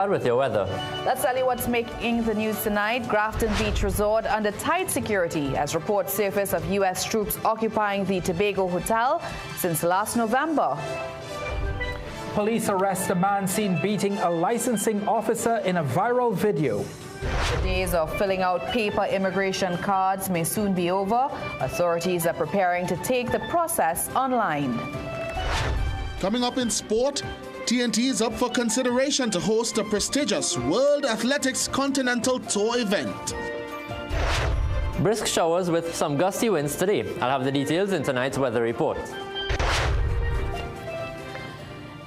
With your weather. Let's tell you what's making the news tonight. Grafton Beach Resort under tight security as reports surface of U.S. troops occupying the Tobago Hotel since last November. Police arrest a man seen beating a licensing officer in a viral video. The days of filling out paper immigration cards may soon be over. Authorities are preparing to take the process online. Coming up in sport, TNT is up for consideration to host a prestigious World Athletics Continental Tour event. Brisk showers with some gusty winds today. I'll have the details in tonight's weather report.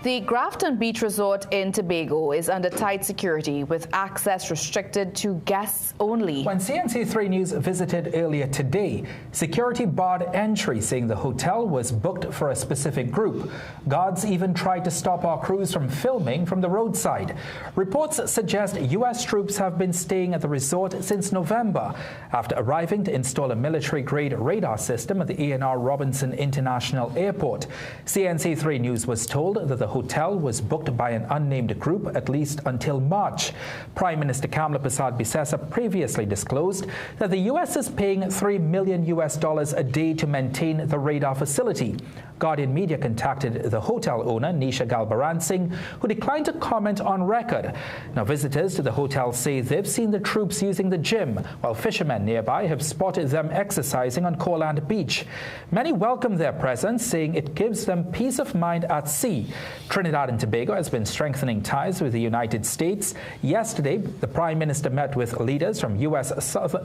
The Grafton Beach Resort in Tobago is under tight security with access restricted to guests only. When CNC3 News visited earlier today, security barred entry, saying the hotel was booked for a specific group. Guards even tried to stop our crews from filming from the roadside. Reports suggest U.S. troops have been staying at the resort since November after arriving to install a military-grade radar system at the A&R Robinson International Airport. CNC3 News was told that the hotel was booked by an unnamed group at least until March. Prime Minister Kamla Persad-Bissessar previously disclosed that the U.S. is paying $3 million a day to maintain the radar facility. Guardian Media contacted the hotel owner, Nisha Galbaran Singh, who declined to comment on record. Now, visitors to the hotel say they've seen the troops using the gym, while fishermen nearby have spotted them exercising on Courland Beach. Many welcome their presence, saying it gives them peace of mind at sea. Trinidad and Tobago has been strengthening ties with the United States. Yesterday, the Prime Minister met with leaders from U.S.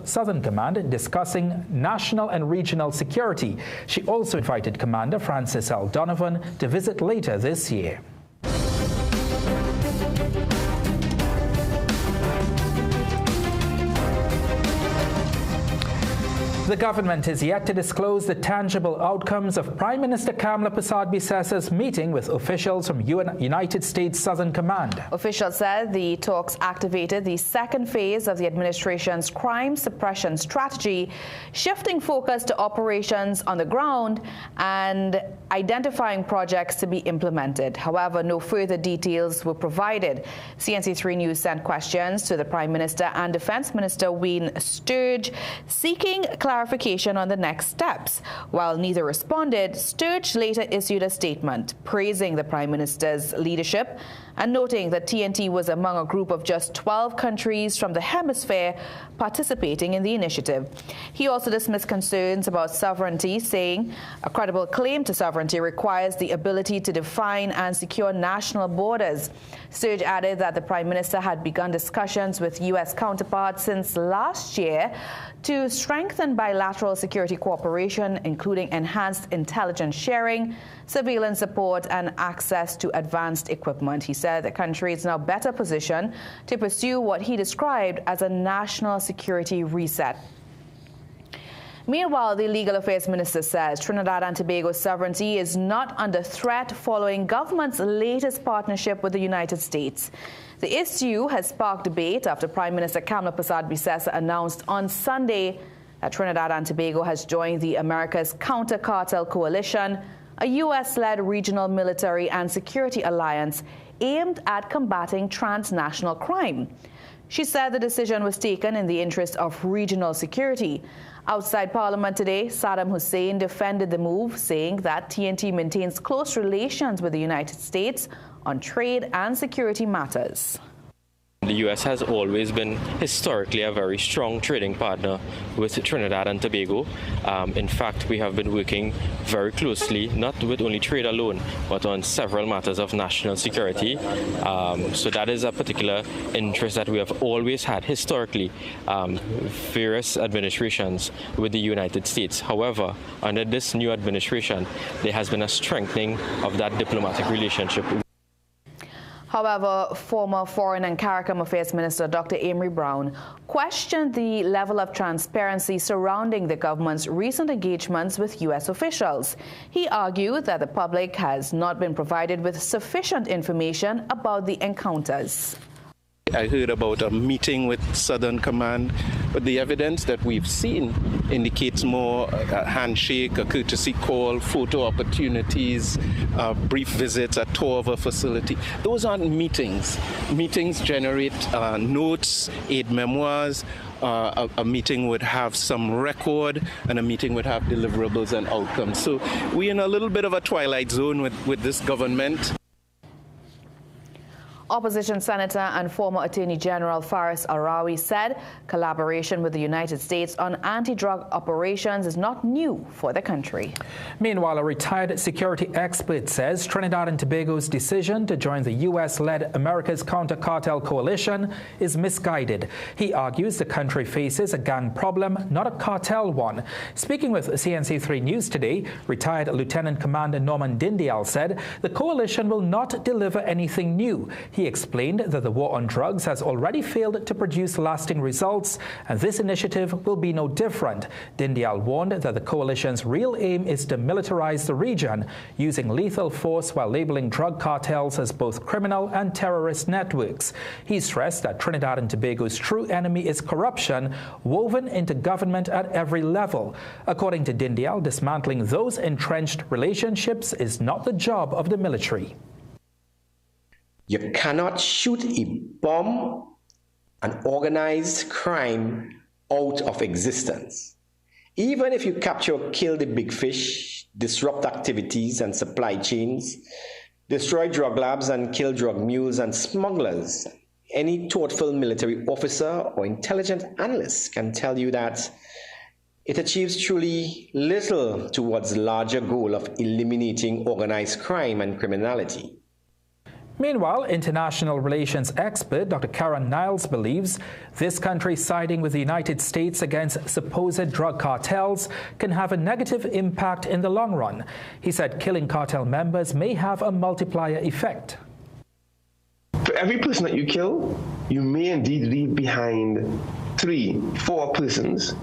Southern Command discussing national and regional security. She also invited Commander Francis L. Donovan to visit later this year. The government is yet to disclose the tangible outcomes of Prime Minister Kamla Persad-Bissessar's meeting with officials from United States Southern Command. Officials said the talks activated the second phase of the administration's crime suppression strategy, shifting focus to operations on the ground and identifying projects to be implemented. However, no further details were provided. CNC3 News sent questions to the Prime Minister and Defense Minister Wayne Sturge, seeking clarification on the next steps. While neither responded, Sturge later issued a statement praising the Prime Minister's leadership and noting that TNT was among a group of just 12 countries from the hemisphere participating in the initiative. He also dismissed concerns about sovereignty, saying a credible claim to sovereignty requires the ability to define and secure national borders. Sturge added that the Prime Minister had begun discussions with U.S. counterparts since last year to strengthen bilateral security cooperation, including enhanced intelligence sharing, surveillance support, and access to advanced equipment. He said the country is now better positioned to pursue what he described as a national security reset. Meanwhile, the Legal Affairs Minister says Trinidad and Tobago's sovereignty is not under threat following government's latest partnership with the United States. The issue has sparked debate after Prime Minister Kamla Persad-Bissessar announced on Sunday that Trinidad and Tobago has joined the America's Counter-cartel coalition, a U.S.-led regional military and security alliance aimed at combating transnational crime. She said the decision was taken in the interest of regional security. Outside Parliament today, Saddam Hussein defended the move, saying that TNT maintains close relations with the United States on trade and security matters. The U.S. has always been historically a very strong trading partner with Trinidad and Tobago. In fact, we have been working very closely, not with only trade alone, but on several matters of national security. So that is a particular interest that we have always had historically, various administrations with the United States. However, under this new administration, there has been a strengthening of that diplomatic relationship. However, former Foreign and CARICOM Affairs Minister Dr. Amory Brown questioned the level of transparency surrounding the government's recent engagements with U.S. officials. He argued that the public has not been provided with sufficient information about the encounters. I heard about a meeting with Southern Command, but the evidence that we've seen indicates more a handshake, a courtesy call, photo opportunities, brief visits, a tour of a facility. Those aren't meetings. Meetings generate notes, aid memoirs. A meeting would have some record, and a meeting would have deliverables and outcomes. So we're in a little bit of a twilight zone with this government. Opposition Senator and former Attorney General Faris Arawi said collaboration with the United States on anti-drug operations is not new for the country. Meanwhile, a retired security expert says Trinidad and Tobago's decision to join the U.S.-led America's Counter-cartel coalition is misguided. He argues the country faces a gang problem, not a cartel one. Speaking with CNC3 News today, retired Lieutenant Commander Norman Dindial said the coalition will not deliver anything new. He explained that the war on drugs has already failed to produce lasting results, and this initiative will be no different. Dindial warned that the coalition's real aim is to militarize the region, using lethal force while labeling drug cartels as both criminal and terrorist networks. He stressed that Trinidad and Tobago's true enemy is corruption, woven into government at every level. According to Dindial, dismantling those entrenched relationships is not the job of the military. You cannot shoot a bomb, an organized crime, out of existence. Even if you capture or kill the big fish, disrupt activities and supply chains, destroy drug labs and kill drug mules and smugglers, any thoughtful military officer or intelligent analyst can tell you that it achieves truly little towards the larger goal of eliminating organized crime and criminality. Meanwhile, international relations expert Dr. Karen Niles believes this country siding with the United States against supposed drug cartels can have a negative impact in the long run. He said killing cartel members may have a multiplier effect. For every person that you kill, you may indeed leave behind 3-4 persons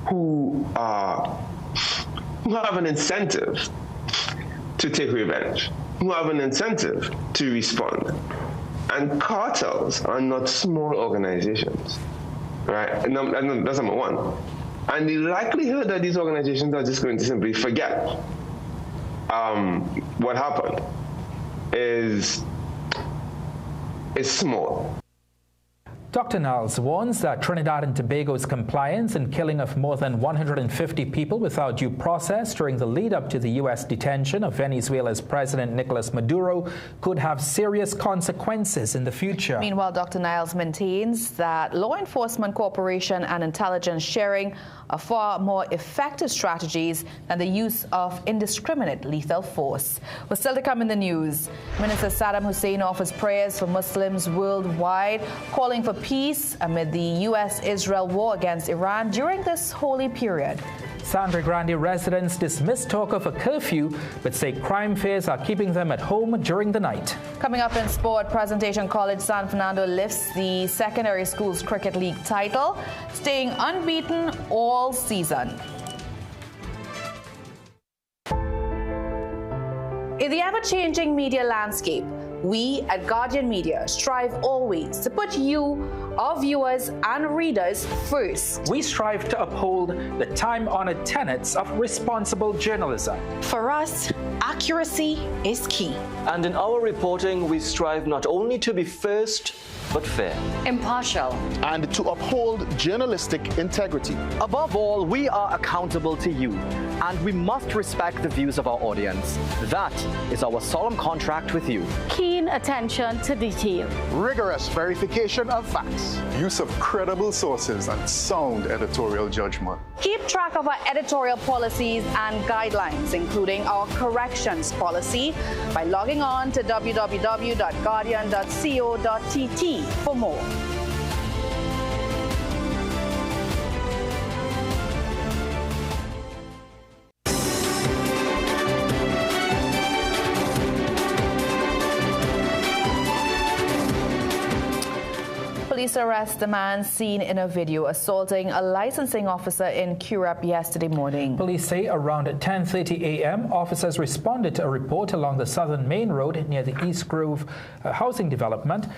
who have an incentive to take revenge, who have an incentive to respond. And cartels are not small organizations, right? And that's number one. And the likelihood that these organizations are just going to simply forget what happened is small. Dr. Niles warns that Trinidad and Tobago's compliance in killing of more than 150 people without due process during the lead-up to the U.S. detention of Venezuela's President Nicolas Maduro could have serious consequences in the future. Meanwhile, Dr. Niles maintains that law enforcement cooperation and intelligence sharing are far more effective strategies than the use of indiscriminate lethal force. Well, still to come in the news, Minister Saddam Hussein offers prayers for Muslims worldwide, calling for peace amid the U.S.-Israel war against Iran during this holy period. Grande residents dismiss talk of a curfew, but say crime fears are keeping them at home during the night. Coming up in sport, Presentation College San Fernando lifts the Secondary Schools Cricket League title, staying unbeaten all season. In the ever-changing media landscape, we at Guardian Media strive always to put you, our viewers and readers, first. We strive to uphold the time-honored tenets of responsible journalism. For us, accuracy is key. And in our reporting, we strive not only to be first, but fair, impartial, and to uphold journalistic integrity. Above all, we are accountable to you, and we must respect the views of our audience. That is our solemn contract with you. Keen attention to detail. Rigorous verification of facts. Use of credible sources and sound editorial judgment. Keep track of our editorial policies and guidelines, including our corrections policy, by logging on to www.guardian.co.tt for more. Police arrest the man seen in a video assaulting a licensing officer in Curepe yesterday morning. Police say around 10:30 a.m. officers responded to a report along the southern main road near the East Grove housing development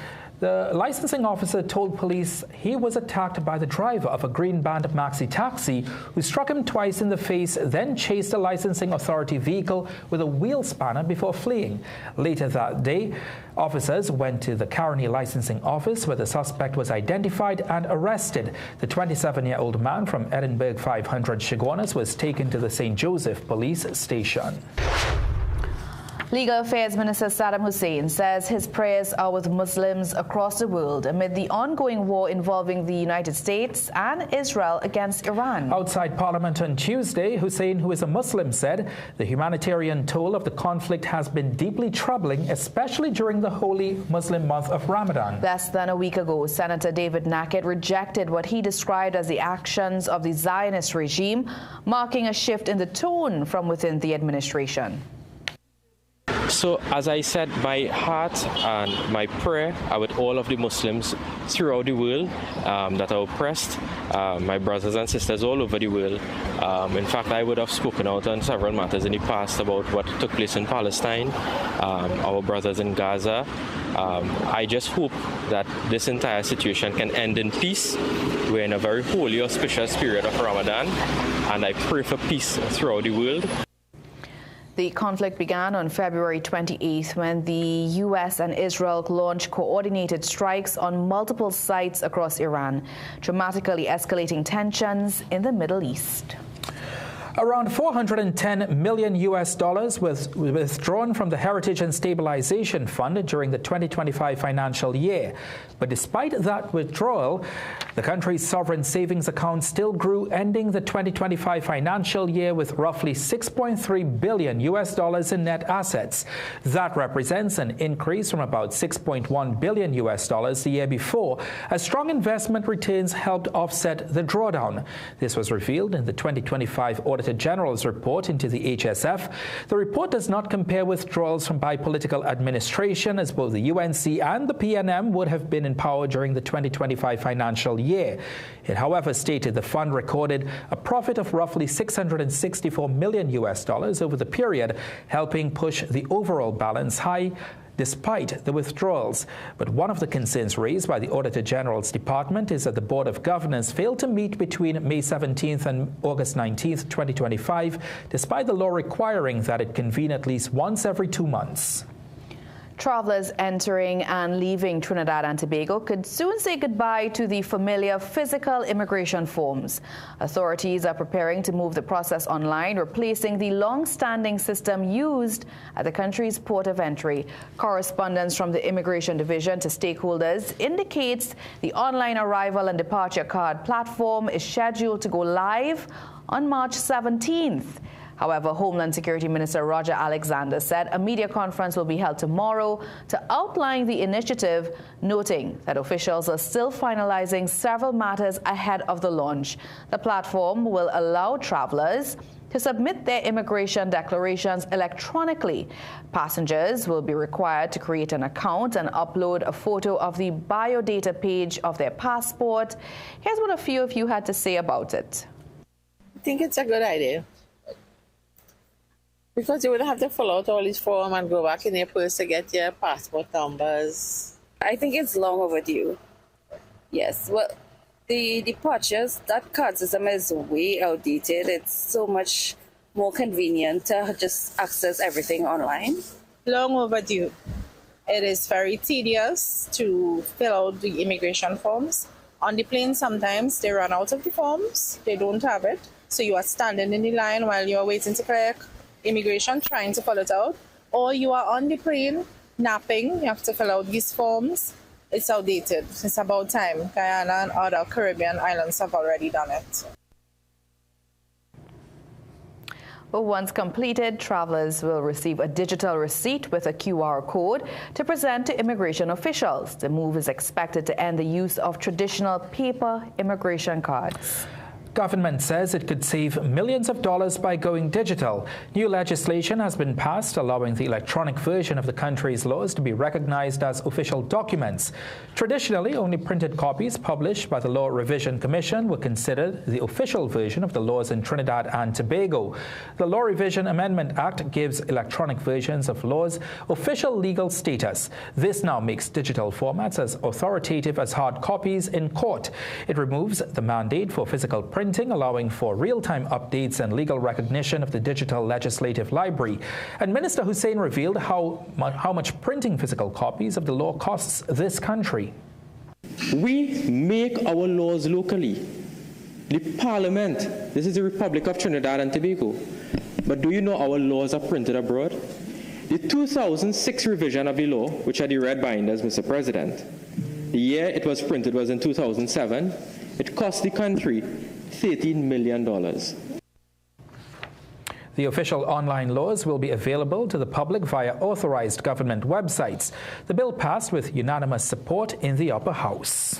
The licensing officer told police he was attacked by the driver of a green band Massy taxi who struck him twice in the face, then chased a licensing authority vehicle with a wheel spanner before fleeing. Later that day, officers went to the County licensing office where the suspect was identified and arrested. The 27-year-old man from Edinburgh 500 Chaguanas was taken to the St. Joseph police station. Legal Affairs Minister Saddam Hussein says his prayers are with Muslims across the world amid the ongoing war involving the United States and Israel against Iran. Outside Parliament on Tuesday, Hussein, who is a Muslim, said the humanitarian toll of the conflict has been deeply troubling, especially during the holy Muslim month of Ramadan. Less than a week ago, Senator David Nackett rejected what he described as the actions of the Zionist regime, marking a shift in the tone from within the administration. So, as I said, my heart and my prayer are with all of the Muslims throughout the world that are oppressed, my brothers and sisters all over the world. In fact, I would have spoken out on several matters in the past about what took place in Palestine, our brothers in Gaza. I just hope that this entire situation can end in peace. We're in a very holy, auspicious period of Ramadan, and I pray for peace throughout the world. The conflict began on February 28th when the U.S. and Israel launched coordinated strikes on multiple sites across Iran, dramatically escalating tensions in the Middle East. Around $410 million was withdrawn from the Heritage and Stabilization Fund during the 2025 financial year. But despite that withdrawal, the country's sovereign savings account still grew, ending the 2025 financial year with roughly $6.3 billion in net assets. That represents an increase from about $6.1 billion the year before, as strong investment returns helped offset the drawdown. This was revealed in the 2025 Auditor General's report into the HSF. The report does not compare withdrawals from bipolitical administration, as both the UNC and the PNM would have been in power during the 2025 financial year. It, however, stated the fund recorded a profit of roughly $664 million over the period, helping push the overall balance high despite the withdrawals. But one of the concerns raised by the Auditor General's Department is that the Board of Governors failed to meet between May 17th and August 19th, 2025, despite the law requiring that it convene at least once every 2 months. Travelers entering and leaving Trinidad and Tobago could soon say goodbye to the familiar physical immigration forms. Authorities are preparing to move the process online, replacing the long-standing system used at the country's port of entry. Correspondence from the Immigration Division to stakeholders indicates the online arrival and departure card platform is scheduled to go live on March 17th. However, Homeland Security Minister Roger Alexander said a media conference will be held tomorrow to outline the initiative, noting that officials are still finalizing several matters ahead of the launch. The platform will allow travelers to submit their immigration declarations electronically. Passengers will be required to create an account and upload a photo of the biodata page of their passport. Here's what a few of you had to say about it. I think it's a good idea, because you would have to fill out all these forms and go back in your purse to get your passport numbers. I think it's long overdue. Yes, well, the departures, that card system is way outdated. It's so much more convenient to just access everything online. Long overdue. It is very tedious to fill out the immigration forms. On the plane, sometimes they run out of the forms. They don't have it. So you are standing in the line while you are waiting to clear immigration, trying to fill it out, or you are on the plane napping. You have to fill out these forms. It's outdated. It's about time. Guyana and other Caribbean islands have already done it. But once completed, travelers will receive a digital receipt with a QR code to present to immigration officials. The move is expected to end the use of traditional paper immigration cards. Government says it could save millions of dollars by going digital. New legislation has been passed allowing the electronic version of the country's laws to be recognized as official documents. Traditionally, only printed copies published by the Law Revision Commission were considered the official version of the laws in Trinidad and Tobago. The Law Revision Amendment Act gives electronic versions of laws official legal status. This now makes digital formats as authoritative as hard copies in court. It removes the mandate for physical printing, allowing for real-time updates and legal recognition of the digital legislative library. And Minister Hussein revealed how much printing physical copies of the law costs this country. We make our laws locally. The Parliament, this is the Republic of Trinidad and Tobago. But do you know our laws are printed abroad? The 2006 revision of the law, which are the red binders, Mr. President, the year it was printed was in 2007. It cost the country $13 million. The official online laws will be available to the public via authorized government websites. The bill passed with unanimous support in the upper house.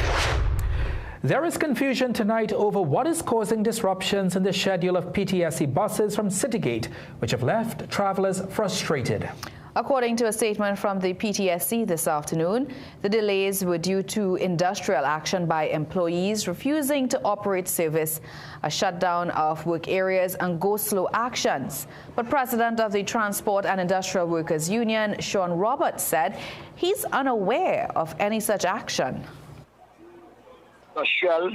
There is confusion tonight over what is causing disruptions in the schedule of PTSC buses from Citygate, which have left travelers frustrated. According to a statement from the PTSC this afternoon, the delays were due to industrial action by employees refusing to operate service, a shutdown of work areas and go-slow actions. But President of the Transport and Industrial Workers Union, Sean Roberts, said he's unaware of any such action. Industrial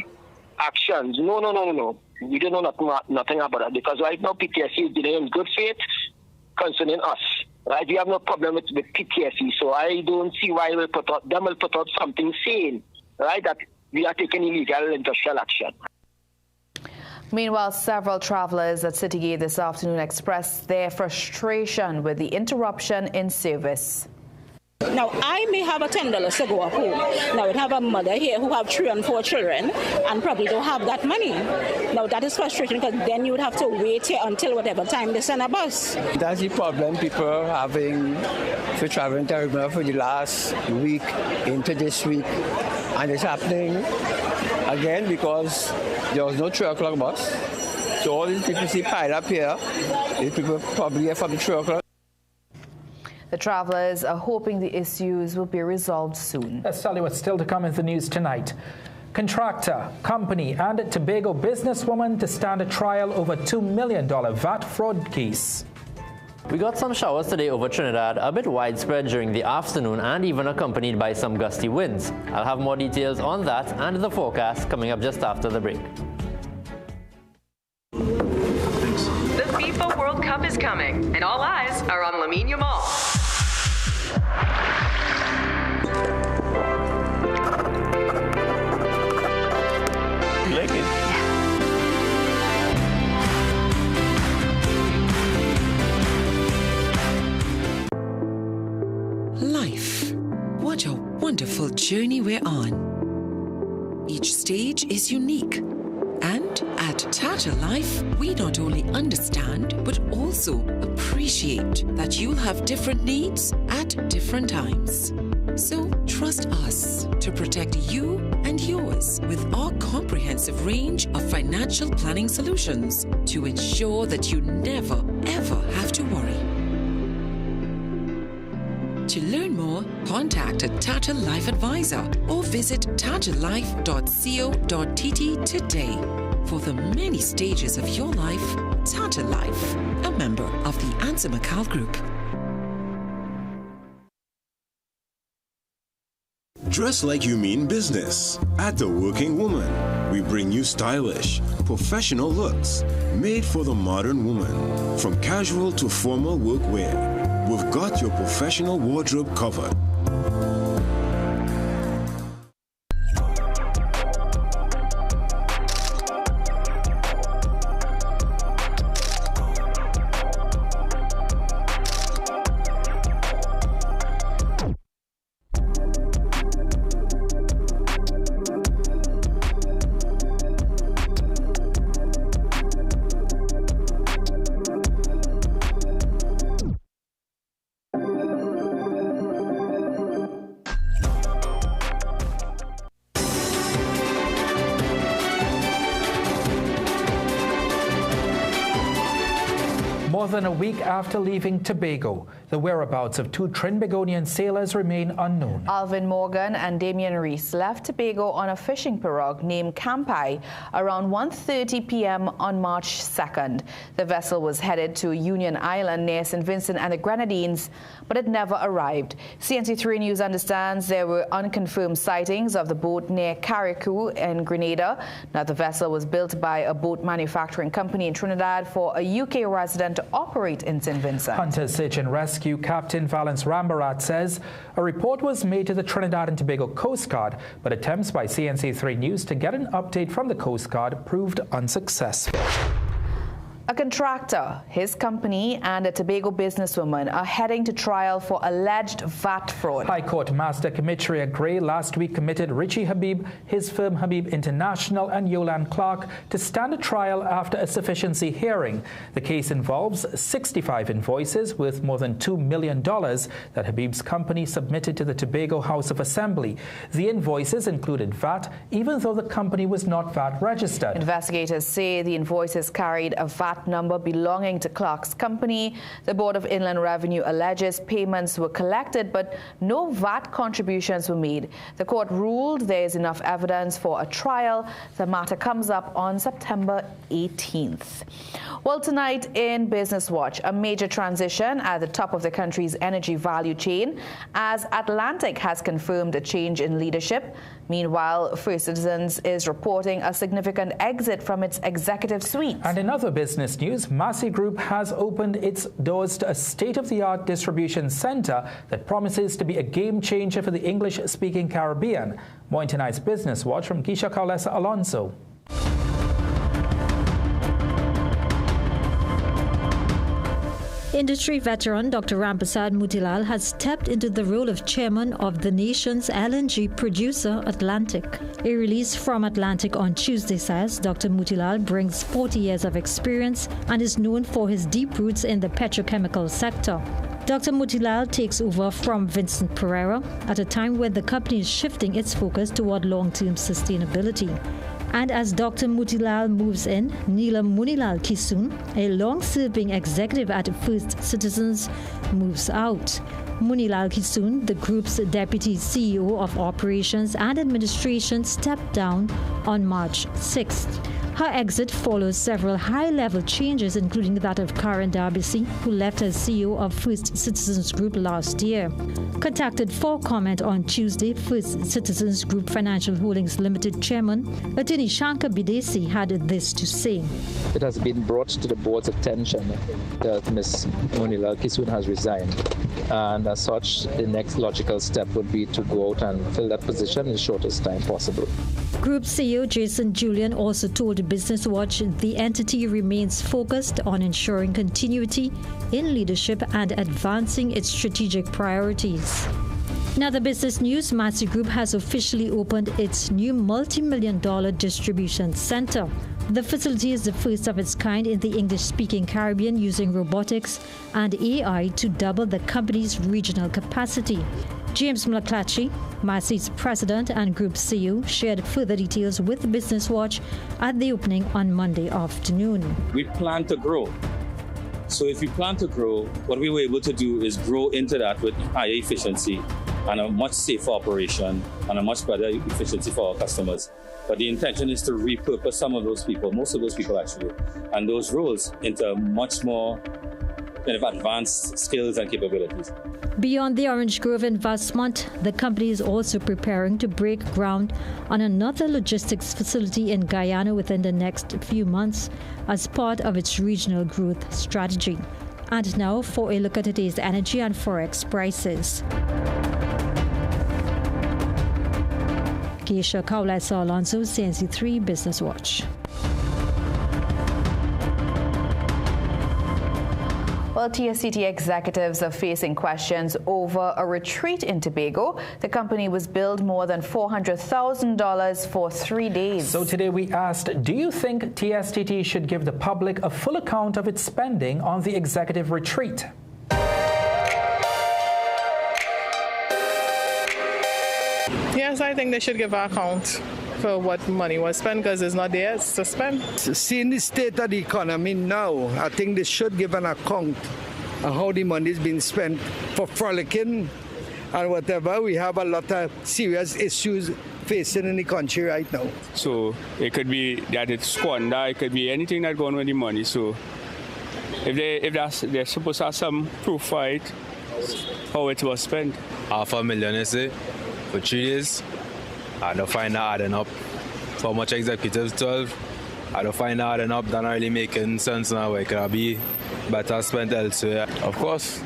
actions? No. We don't know nothing about that, because right now PTSC is dealing in good faith concerning us. Right, we have no problem with PTSC, so I don't see why they will put out something saying, right, that we are taking illegal industrial action. Meanwhile, several travelers at Citygate this afternoon expressed their frustration with the interruption in service. Now, I may have a $10 to go home. Now, I have a mother here who have 3 and 4 children and probably don't have that money. Now, that is frustrating, because then you would have to wait here until whatever time they send a bus. That's the problem people are having for traveling to Ramadan for the last week into this week. And it's happening again because there was no 3 o'clock bus. So all these people see piled up here. These people probably here from the 3 o'clock. The travelers are hoping the issues will be resolved soon. Let's tell you what's still to come in the news tonight. Contractor, company and Tobago businesswoman to stand a trial over $2 million VAT fraud case. We got some showers today over Trinidad, a bit widespread during the afternoon and even accompanied by some gusty winds. I'll have more details on that and the forecast coming up just after the break. The FIFA World Cup is coming, and all eyes are on Lamine Mall. You like it? Life. What a wonderful journey we're on. Each stage is unique. And at Tata Life, we not only understand, but also appreciate that you'll have different needs at different times. So trust us to protect you and yours with our comprehensive range of financial planning solutions to ensure that you never, ever have to worry. To learn more, contact a Tata Life advisor or visit tatalife.co.tt today. For the many stages of your life, Tata Life, a member of the Ansa McCall Group. Dress like you mean business. At The Working Woman, we bring you stylish, professional looks made for the modern woman. From casual to formal workwear, we've got your professional wardrobe covered. More than a week after leaving Tobago, the whereabouts of two Trinbagonian sailors remain unknown. Alvin Morgan and Damian Reese left Tobago on a fishing pirogue named Campai around 1:30 p.m. on March 2nd. The vessel was headed to Union Island near St. Vincent and the Grenadines, but it never arrived. CNC3 News understands there were unconfirmed sightings of the boat near Carriacou in Grenada. Now, the vessel was built by a boat manufacturing company in Trinidad for a UK resident to operate in St. Vincent. Hunter Search and Rescue Captain Valence Rambarat says a report was made to the Trinidad and Tobago Coast Guard, but attempts by CNC3 News to get an update from the Coast Guard proved unsuccessful. A contractor, his company, and a Tobago businesswoman are heading to trial for alleged VAT fraud. High Court Master Commissioner Gray last week committed Richie Habib, his firm Habib International, and Yolan Clark to stand a trial after a sufficiency hearing. The case involves 65 invoices worth more than $2 million that Habib's company submitted to the Tobago House of Assembly. The invoices included VAT, even though the company was not VAT registered. Investigators say the invoices carried a VAT number belonging to Clark's company. The Board of Inland Revenue alleges payments were collected, but no VAT contributions were made. The court ruled there is enough evidence for a trial. The matter comes up on September 18th. Well, tonight in Business Watch, a major transition at the top of the country's energy value chain as Atlantic has confirmed a change in leadership. Meanwhile, First Citizens is reporting a significant exit from its executive suite. And in other business news, Massy Group has opened its doors to a state-of-the-art distribution center that promises to be a game changer for the English-speaking Caribbean. More in tonight's Business Watch from Keisha Kaulesa Alonso. Industry veteran Dr. Ramprasad Motilal has stepped into the role of chairman of the nation's LNG producer, Atlantic. A release from Atlantic on Tuesday says Dr. Motilal brings 40 years of experience and is known for his deep roots in the petrochemical sector. Dr. Motilal takes over from Vincent Pereira at a time when the company is shifting its focus toward long-term sustainability. And as Dr. Motilal moves in, Neela Munilal Kisun, a long-serving executive at First Citizens, moves out. Munilal Kisun, the group's deputy CEO of operations and administration, stepped down on March 6th. Her exit follows several high-level changes, including that of Karen Darbisi, who left as CEO of First Citizens Group last year. Contacted for comment on Tuesday, First Citizens Group Financial Holdings Limited Chairman, Attorney Shankar Bidesi, had this to say. It has been brought to the board's attention that Ms. Munilal Kisun has resigned. And as such, the next logical step would be to go out and fill that position in the shortest time possible. Group CEO Jason Julian also told Business Watch the entity remains focused on ensuring continuity in leadership and advancing its strategic priorities. Now, the business news, Massy Group has officially opened its new multi-million-dollar distribution center. The facility is the first of its kind in the English-speaking Caribbean, using robotics and AI to double the company's regional capacity. James Mlaklatchi, Massy's president and group CEO, shared further details with Business Watch at the opening on Monday afternoon. We plan to grow. So if we plan to grow, what we were able to do is grow into that with higher efficiency and a much safer operation and a much better efficiency for our customers. But the intention is to repurpose some of those people, most of those people actually, and those roles into much more kind of advanced skills and capabilities. Beyond the Orange Grove investment, the company is also preparing to break ground on another logistics facility in Guyana within the next few months as part of its regional growth strategy. And now for a look at today's energy and forex prices. Keisha Kaulesa Alonso, CNC3 Business Watch. Well, TSTT executives are facing questions over a retreat in Tobago. The company was billed more than $400,000 for 3 days. So today we asked, do you think TSTT should give the public a full account of its spending on the executive retreat? Yes, Yes, I think they should give an account for what money was spent because it's not theirs to spend. Seeing the state of the economy now, I think they should give an account on how the money is being spent for frolicking and whatever. We have a lot of serious issues facing in the country right now. So it could be that it's squander, it could be anything that's going on with the money. So if they're supposed to have some proof for it, how it was spent. $500,000, you say, for 3 days. I don't find that adding up. For much executives 12, I don't find that adding up. That's not really making sense now. It could be better spent elsewhere. Of course,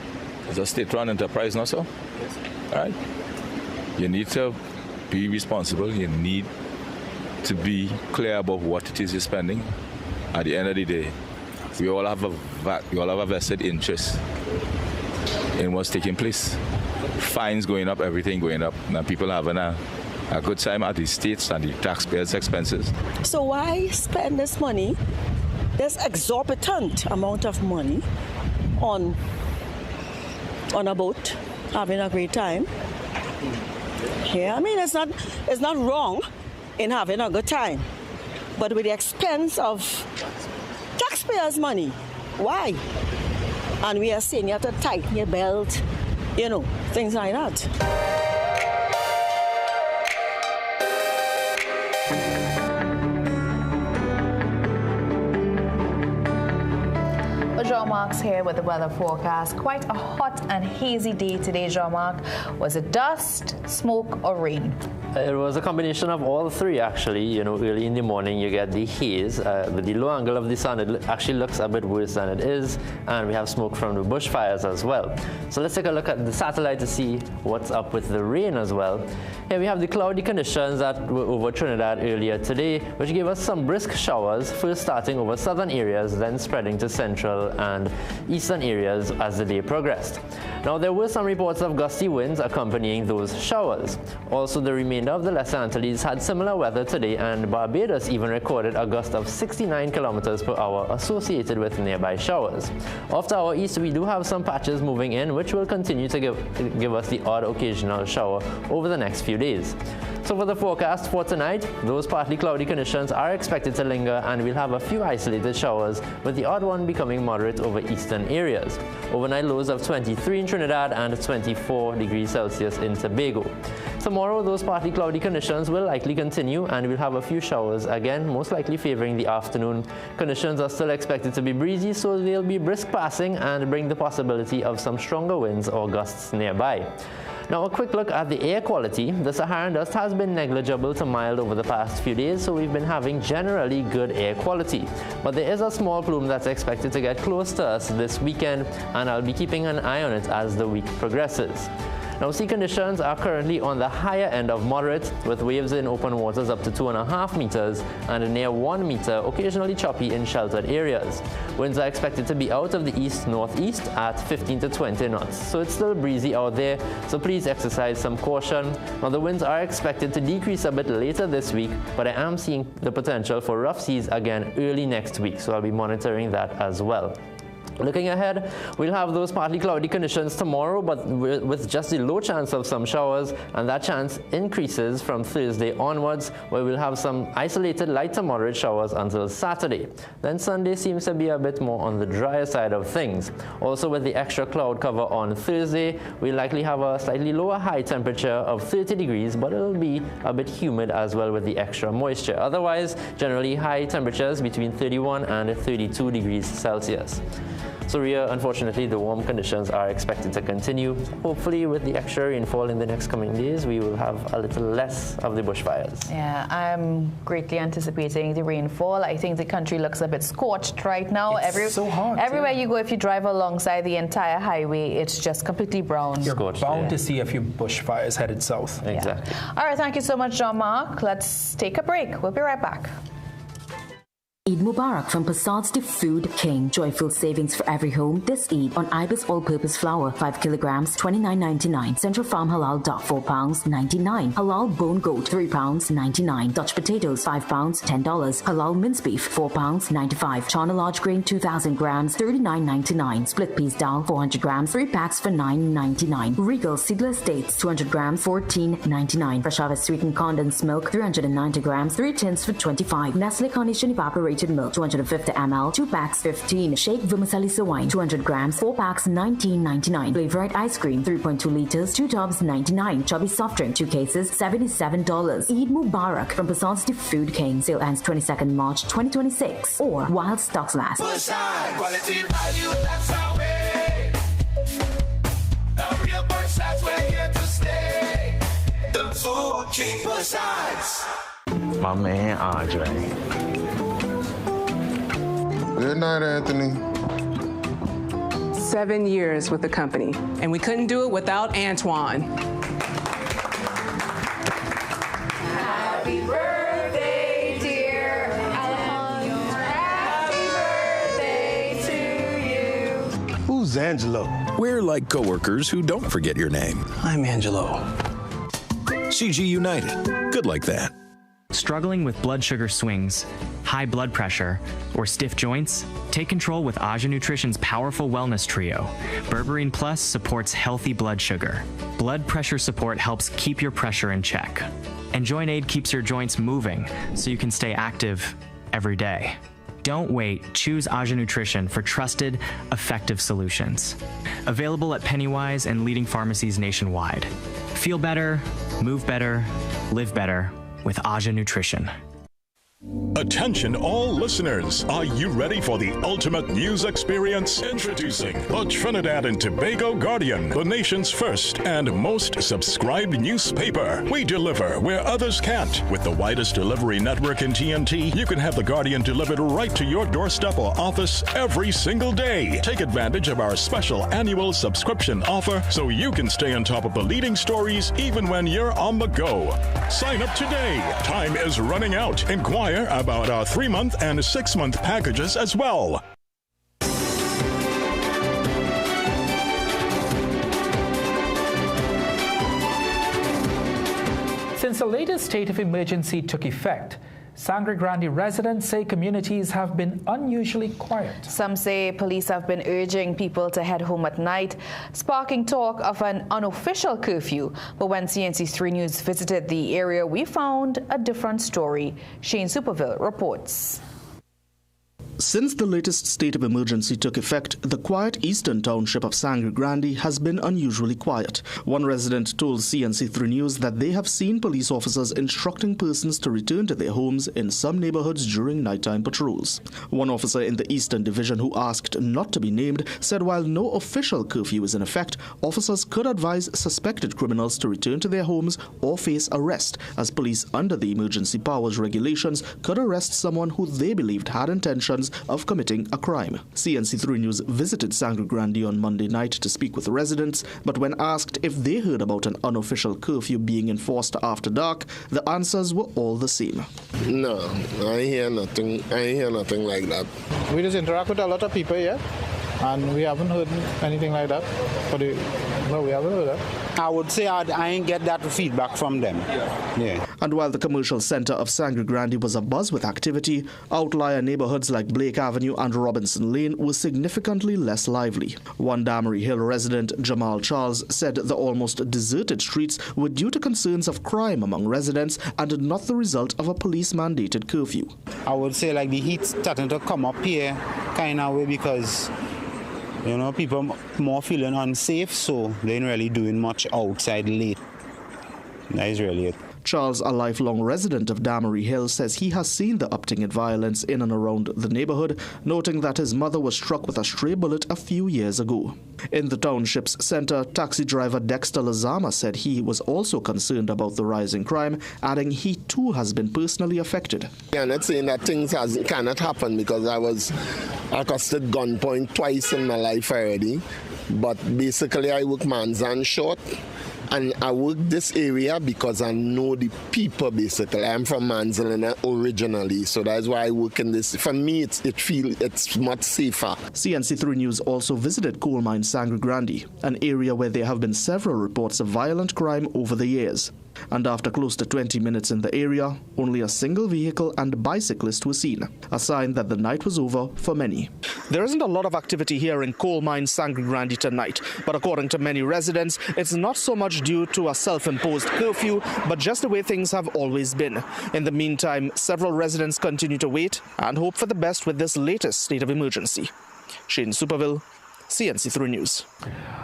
it's a state-run enterprise, not so? Right? You need to be responsible. You need to be clear about what it is you're spending. At the end of the day, we all have a vested interest in what's taking place. Fines going up, everything going up, and people having a good time at the states and the taxpayers' expenses. So why spend this money, this exorbitant amount of money, on a boat, having a great time? Yeah, I mean, it's not wrong in having a good time, but with the expense of taxpayers' money, why? And we are saying you have to tighten your belt, you know, things like that. Jean-Marc's here with the weather forecast. Quite a hot and hazy day today, Jean-Marc. Was it dust, smoke, or rain? It was a combination of all three, actually. You know, early in the morning you get the haze. With the low angle of the sun, it actually looks a bit worse than it is. And we have smoke from the bushfires as well. So let's take a look at the satellite to see what's up with the rain as well. Here we have the cloudy conditions that were over Trinidad earlier today, which gave us some brisk showers, first starting over southern areas, then spreading to central and eastern areas as the day progressed. Now, there were some reports of gusty winds accompanying those showers. Also, the remainder of the Lesser Antilles had similar weather today, and Barbados even recorded a gust of 69 kilometers per hour associated with nearby showers. Off to our east, we do have some patches moving in, which will continue to give us the odd occasional shower over the next few days. So for the forecast for tonight, those partly cloudy conditions are expected to linger, and we'll have a few isolated showers, with the odd one becoming moderate over eastern areas. Overnight lows of 23 in Trinidad and 24 degrees Celsius in Tobago. Tomorrow, those partly cloudy conditions will likely continue, and we'll have a few showers, again most likely favoring the afternoon. Conditions are still expected to be breezy, so they'll be brisk passing and bring the possibility of some stronger winds or gusts nearby. Now, a quick look at the air quality. The Saharan dust has been negligible to mild over the past few days, so we've been having generally good air quality. But there is a small plume that's expected to get close to us this weekend, and I'll be keeping an eye on it as the week progresses. Now, sea conditions are currently on the higher end of moderate, with waves in open waters up to 2.5 meters and near 1 meter, occasionally choppy in sheltered areas. Winds are expected to be out of the east-northeast at 15 to 20 knots, so it's still breezy out there, so please exercise some caution. Now, the winds are expected to decrease a bit later this week, but I am seeing the potential for rough seas again early next week, so I'll be monitoring that as well. Looking ahead, we'll have those partly cloudy conditions tomorrow, but with just a low chance of some showers, and that chance increases from Thursday onwards, where we'll have some isolated light to moderate showers until Saturday. Then Sunday seems to be a bit more on the drier side of things. Also, with the extra cloud cover on Thursday, we'll likely have a slightly lower high temperature of 30 degrees, but it'll be a bit humid as well with the extra moisture. Otherwise, generally high temperatures between 31 and 32 degrees Celsius. So Ria, unfortunately, the warm conditions are expected to continue. Hopefully, with the extra rainfall in the next coming days, we will have a little less of the bushfires. Yeah, I'm greatly anticipating the rainfall. I think the country looks a bit scorched right now. It's so hot. Everywhere you go, if you drive alongside the entire highway, it's just completely brown. You're bound to see a few bushfires headed south. Exactly. Yeah. All right, thank you so much, Jean-Marc. Let's take a break. We'll be right back. Eid Mubarak from Passad's The Food King. Joyful savings for every home this Eid on Ibis all-purpose flour, 5 kilograms, $29.99. Central Farm Halal duck, £4.99. Halal bone goat, £3.99. Dutch potatoes, £5, $10. Halal mince beef, £4.95. Chana large grain, 2,000 grams, $39.99. Split peas dal, 400 grams, 3 packs for $9.99. Regal seedless dates, 200 grams, $14.99. Fresh harvest sweetened condensed milk, 390 grams, 3 tins for $25. Nestle Carnation evaporated milk, 250 ml, 2 packs, 15. Shake vermicelli wine, 200 grams, 4 packs, $19.99. Flavorite ice cream, 3.2 liters, 2 tubs, $99. Chubby soft drink, 2 cases, $77. Eid Mubarak from Passad's The Food King. Sale ends 22nd March 2026 or while stocks last. Quality value, that's our way. A real Bushsides, we're here to stay. The Food King Bushsides. My man Andre. Good night, Anthony. 7 years with the company, and we couldn't do it without Antoine. Happy birthday, dear Alejandro. Happy birthday to you. Who's Angelo? We're like coworkers who don't forget your name. I'm Angelo. CG United. Good like that. Struggling with blood sugar swings, high blood pressure, or stiff joints? Take control with Aja Nutrition's powerful wellness trio. Berberine Plus supports healthy blood sugar. Blood pressure support helps keep your pressure in check. And Joint Aid keeps your joints moving so you can stay active every day. Don't wait. Choose Aja Nutrition for trusted, effective solutions. Available at Pennywise and leading pharmacies nationwide. Feel better, move better, live better with Aja Nutrition. Attention all listeners, are you ready for the ultimate news experience? Introducing the Trinidad and Tobago Guardian, the nation's first and most subscribed newspaper. We deliver where others can't. With the widest delivery network in TNT, you can have the Guardian delivered right to your doorstep or office every single day. Take advantage of our special annual subscription offer so you can stay on top of the leading stories even when you're on the go. Sign up today. Time is running out. Inquire about our 3-month and 6-month packages as well. Since the latest state of emergency took effect, Sangre Grande residents say communities have been unusually quiet. Some say police have been urging people to head home at night, sparking talk of an unofficial curfew. But when CNC3 News visited the area, we found a different story. Shane Superville reports. Since the latest state of emergency took effect, the quiet eastern township of Sangre Grande has been unusually quiet. One resident told CNC3 News that they have seen police officers instructing persons to return to their homes in some neighborhoods during nighttime patrols. One officer in the Eastern Division who asked not to be named said while no official curfew is in effect, officers could advise suspected criminals to return to their homes or face arrest, as police under the emergency powers regulations could arrest someone who they believed had intentions of committing a crime. CNC3 News visited Sangre Grande on Monday night to speak with residents, but when asked if they heard about an unofficial curfew being enforced after dark, the answers were all the same. No, I hear nothing. I hear nothing like that. We just interact with a lot of people here, and we haven't heard anything like that. No, we haven't heard that. I would say I ain't get that feedback from them. Yeah. And while the commercial center of Sangre Grande was abuzz with activity, outlier neighborhoods like Blake Avenue and Robinson Lane were significantly less lively. One Damery Hill resident, Jamal Charles, said the almost deserted streets were due to concerns of crime among residents and not the result of a police-mandated curfew. I would say like the heat's starting to come up here kind of way because people more feeling unsafe, so they ain't really doing much outside late. That is really it. Charles, a lifelong resident of Damery Hill, says he has seen the uptick in violence in and around the neighborhood, noting that his mother was struck with a stray bullet a few years ago. In the township's center, taxi driver Dexter Lazama said he was also concerned about the rising crime, adding he too has been personally affected. I'm not saying that things cannot happen because I was accosted gunpoint twice in my life already, but basically I work man's hand short. And I work this area because I know the people, basically. I'm from Manzalina originally, so that's why I work in this. For me, it's much safer. CNC3 News also visited coal mine Sangre Grande, an area where there have been several reports of violent crime over the years. And after close to 20 minutes in the area, only a single vehicle and bicyclist were seen, a sign that the night was over for many. There isn't a lot of activity here in coal mine Sangre Grande tonight, but according to many residents, it's not so much due to a self-imposed curfew, but just the way things have always been. In the meantime, several residents continue to wait and hope for the best with this latest state of emergency. Shane Superville, CNC3 News.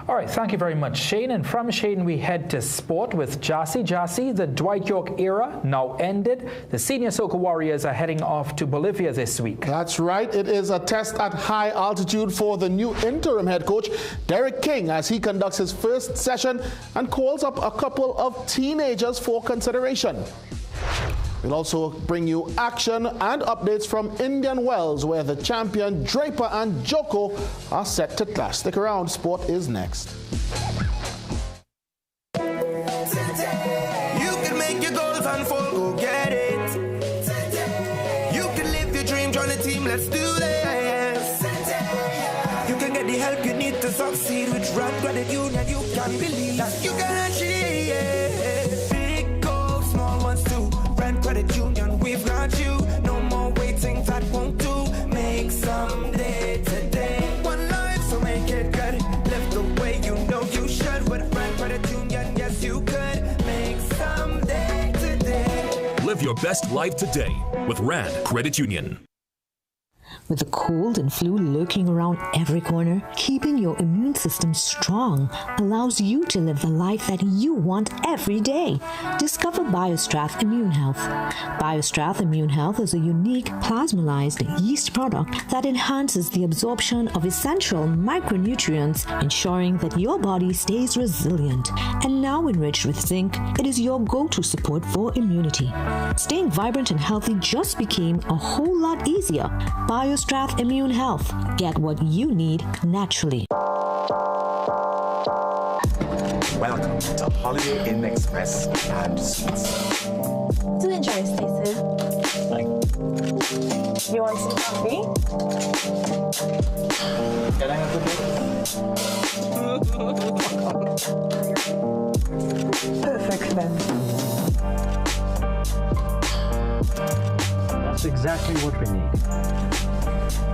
All right, thank you very much, Shane. And from Shane, we head to sport with Jassy. Jassy, the Dwight York era now ended. The senior soccer Warriors are heading off to Bolivia this week. That's right. It is a test at high altitude for the new interim head coach, Derek King, as he conducts his first session and calls up a couple of teenagers for consideration. We'll also bring you action and updates from Indian Wells, where the champion Draper and Joko are set to clash. Stick around, sport is next. You can make your goals unfold, go get it. You can live your dream, join the team, let's do this. You can get the help you need to succeed with Grande Credit Union. You can believe that you can achieve big goals, small ones too. Grande Credit Union, we've got you. No more waiting, that won't do. Make someday today. One life, so make it good. Live the way you know you should. With Grande Credit Union, yes you could. Make someday today. Live your best life today with Rand Credit Union. With the cold and flu lurking around every corner, keeping your immune system strong allows you to live the life that you want every day. Discover BioStrath Immune Health. BioStrath Immune Health is a unique plasmalized yeast product that enhances the absorption of essential micronutrients, ensuring that your body stays resilient. And now enriched with zinc, it is your go-to support for immunity. Staying vibrant and healthy just became a whole lot easier. BioStrath Immune Health. Get what you need naturally. Welcome to Holiday Inn Express and Suites. Do enjoy, Stacey. You want some coffee? Can I have a Perfect then. That's exactly what we need.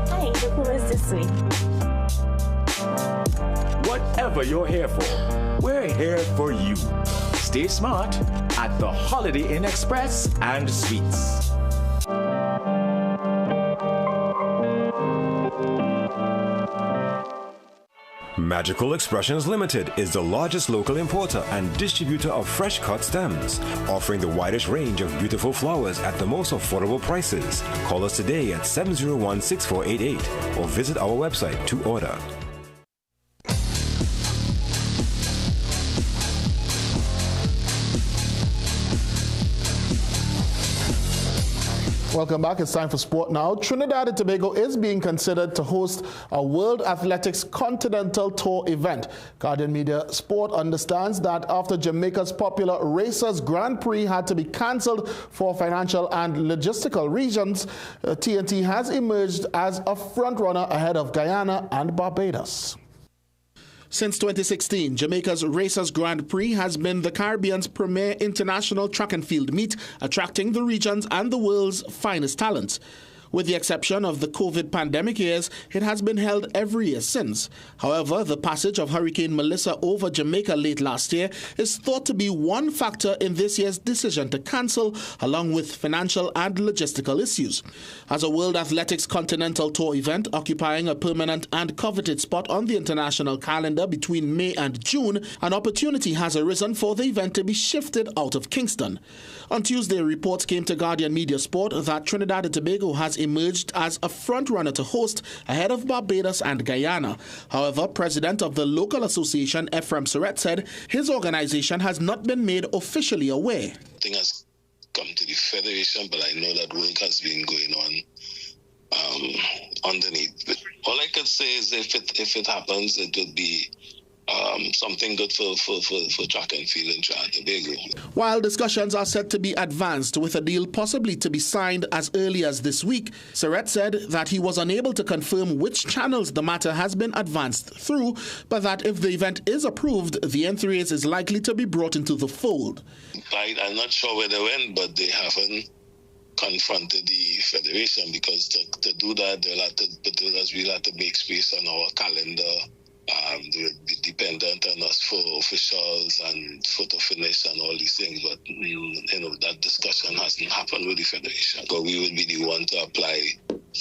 Hi, the pool is this way. Whatever you're here for, we're here for you. Stay smart at the Holiday Inn Express and Suites. Magical Expressions Limited is the largest local importer and distributor of fresh cut stems, offering the widest range of beautiful flowers at the most affordable prices. Call us today at 701-6488 or visit our website to order. Welcome back. It's time for sport now. Trinidad and Tobago is being considered to host a World Athletics Continental Tour event. Guardian Media Sport understands that after Jamaica's popular Racers Grand Prix had to be cancelled for financial and logistical reasons, TNT has emerged as a frontrunner ahead of Guyana and Barbados. Since 2016, Jamaica's Racers Grand Prix has been the Caribbean's premier international track and field meet, attracting the region's and the world's finest talents. With the exception of the COVID pandemic years, it has been held every year since. However, the passage of Hurricane Melissa over Jamaica late last year is thought to be one factor in this year's decision to cancel, along with financial and logistical issues. As a World Athletics Continental Tour event occupying a permanent and coveted spot on the international calendar between May and June, an opportunity has arisen for the event to be shifted out of Kingston. On Tuesday, reports came to Guardian Media Sport that Trinidad and Tobago has emerged as a front-runner to host ahead of Barbados and Guyana. However, president of the local association, Ephraim Surratt, said his organization has not been made officially aware. Nothing has come to the federation, but I know that work has been going on underneath. But all I can say is if it happens, it would be something good for track and field in Trinidad and Tobago. While discussions are set to be advanced with a deal possibly to be signed as early as this week, Surratt said that he was unable to confirm which channels the matter has been advanced through, but that if the event is approved, the N3s is likely to be brought into the fold. I'm not sure where they went, but they haven't confronted the federation, because to do that, we'll have to make space on our calendar. They would be dependent on us for officials and photo finish and all these things, but that discussion hasn't happened with the federation. But we would be the one to apply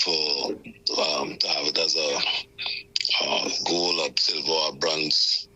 for to have it as a gold, or silver, or bronze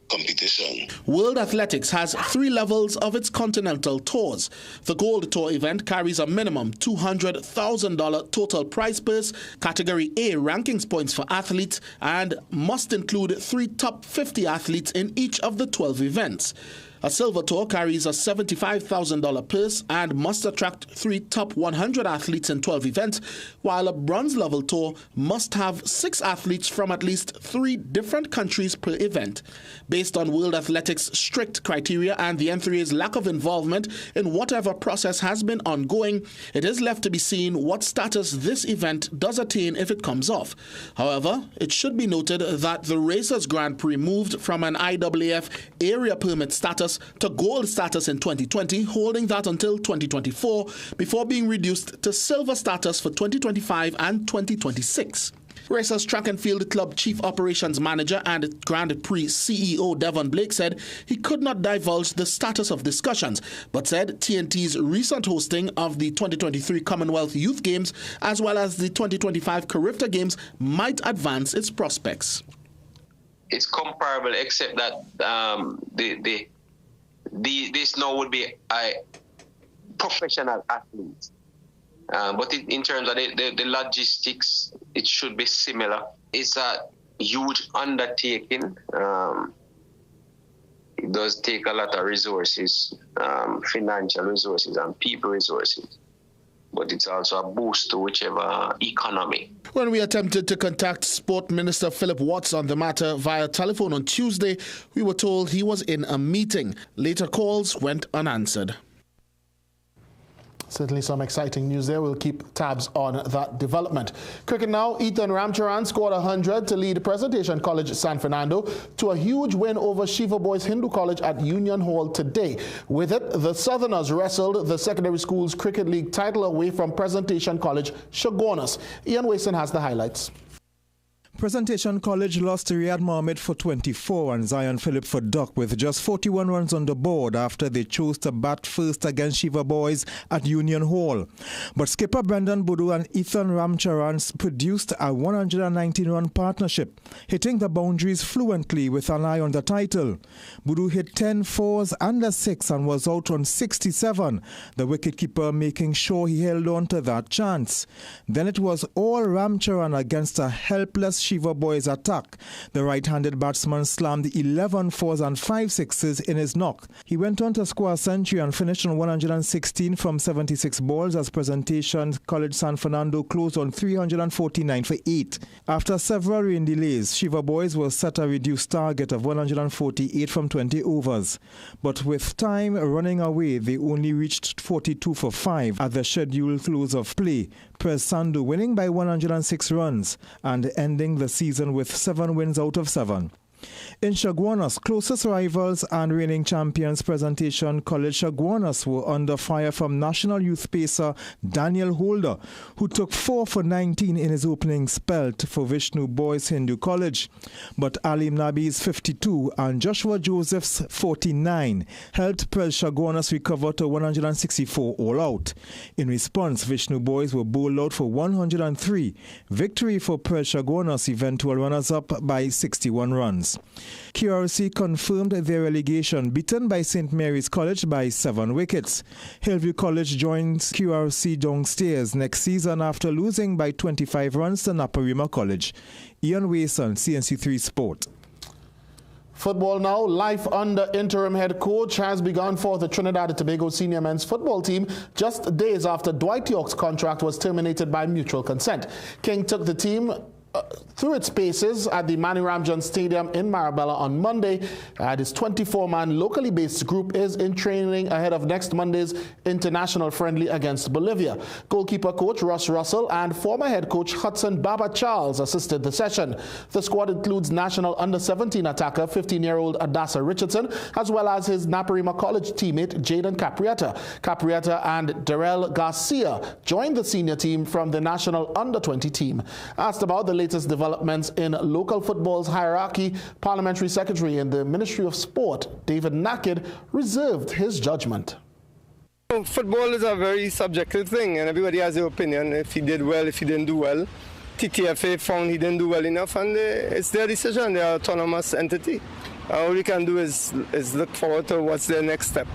competition. World Athletics has 3 levels of its continental tours. The Gold Tour event carries a minimum $200,000 total prize purse, Category A rankings points for athletes, and must include 3 top 50 athletes in each of the 12 events. A Silver Tour carries a $75,000 purse and must attract 3 top 100 athletes in 12 events, while a Bronze Level Tour must have 6 athletes from at least 3 different countries per event. Based on World Athletics' strict criteria and the N3's lack of involvement in whatever process has been ongoing, it is left to be seen what status this event does attain if it comes off. However, it should be noted that the Racers Grand Prix moved from an IAAF area permit status to gold status in 2020, holding that until 2024 before being reduced to silver status for 2025 and 2026. Racers Track and Field Club Chief Operations Manager and Grande Prix CEO Devon Blake said he could not divulge the status of discussions, but said TNT's recent hosting of the 2023 Commonwealth Youth Games as well as the 2025 Carifta Games might advance its prospects. It's comparable, except that this now would be a professional athlete. But in terms of the logistics, it should be similar. It's a huge undertaking. It does take a lot of resources, financial resources and people resources. But it's also a boost to whichever economy. When we attempted to contact Sport Minister Philip Watts on the matter via telephone on Tuesday, we were told he was in a meeting. Later calls went unanswered. Certainly some exciting news there. We'll keep tabs on that development. Cricket now, Ethan Ramcharan scored 100 to lead Presentation College San Fernando to a huge win over Shiva Boys Hindu College at Union Hall today. With it, the Southerners wrestled the Secondary Schools Cricket League title away from Presentation College Chaguanas. Ian Wason has the highlights. Presentation College lost to Riyad Mohammed for 24 and Zion Phillip for duck with just 41 runs on the board after they chose to bat first against Shiva Boys at Union Hall. But skipper Brendan Boodoo and Ethan Ramcharan produced a 119-run partnership, hitting the boundaries fluently with an eye on the title. Boodoo hit 10 fours and a 6 and was out on 67, the wicketkeeper making sure he held on to that chance. Then it was all Ramcharan against a helpless Shiva Boys attack. The right-handed batsman slammed 11 fours and 5 sixes in his knock. He went on to score a century and finished on 116 from 76 balls as Presentation College San Fernando closed on 349 for 8. After several rain delays, Shiva Boys was set a reduced target of 148 from 20 overs. But with time running away, they only reached 42 for 5 at the scheduled close of play. Presandu winning by 106 runs and ending the season with 7 wins out of 7. In Chaguanas, closest rivals and reigning champions Presentation College Chaguanas were under fire from national youth pacer Daniel Holder, who took 4 for 19 in his opening spell for Vishnu Boys Hindu College. But Alim Nabi's 52 and Joshua Joseph's 49 helped Pres Chaguanas recover to 164 all out. In response, Vishnu Boys were bowled out for 103. Victory for Pres Chaguanas, eventual runners-up by 61 runs. QRC confirmed their relegation, beaten by St. Mary's College by 7 wickets. Hillview College joins QRC downstairs next season after losing by 25 runs to Naparima College. Ian Wason, CNC3 Sport. Football now. Life under interim head coach has begun for the Trinidad and Tobago senior men's football team just days after Dwight York's contract was terminated by mutual consent. King took the team through its paces at the Manny Ramjan Stadium in Marabella on Monday. This 24-man locally based group is in training ahead of next Monday's international friendly against Bolivia. Goalkeeper coach Russ Russell and former head coach Hudson Baba Charles assisted the session. The squad includes national under-17 attacker 15-year-old Adasa Richardson, as well as his Naparima College teammate Jaden Caprietta. Caprietta and Darrell Garcia joined the senior team from the national under-20 team. Asked about the latest developments in local football's hierarchy, Parliamentary Secretary in the Ministry of Sport, David Naked, reserved his judgment. Football is a very subjective thing and everybody has their opinion. If he did well, if he didn't do well. TTFA found he didn't do well enough and it's their decision. They are an autonomous entity. All we can do is look forward to what's their next step.